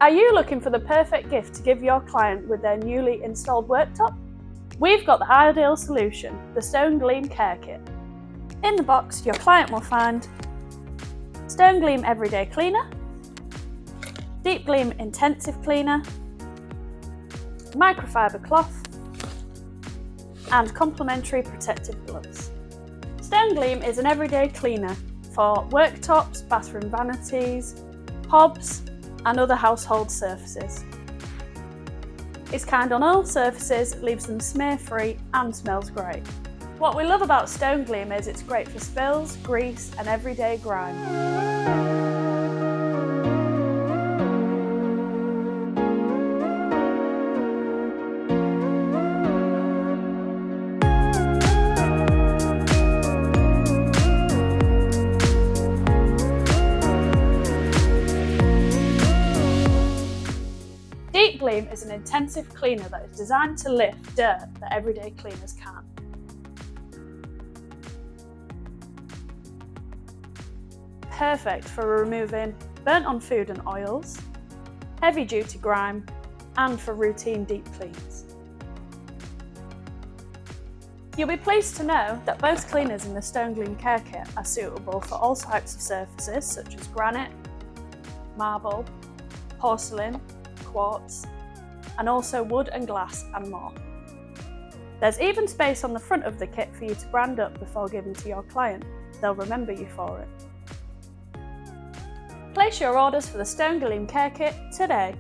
Are you looking for the perfect gift to give your client with their newly installed worktop? We've got the ideal solution, the Stone Gleam Care Kit. In the box, your client will find Stone Gleam Everyday Cleaner, Deep Gleam Intensive Cleaner, microfibre cloth, and complimentary protective gloves. Stone Gleam is an everyday cleaner for worktops, bathroom vanities, hobs, and other household surfaces. It's kind on all surfaces, leaves them smear-free and smells great. What we love about Stone Gleam is it's great for spills, grease and everyday grime. Deep Gleam is an intensive cleaner that is designed to lift dirt that everyday cleaners can't. Perfect for removing burnt-on food and oils, heavy-duty grime, and for routine deep cleans. You'll be pleased to know that both cleaners in the Stone Gleam Care Kit are suitable for all types of surfaces such as granite, marble, porcelain, quartz, and also wood and glass and more. There's even space on the front of the kit for you to brand up before giving to your client. They'll remember you for it. Place your orders for the Stone Gleam Care Kit today.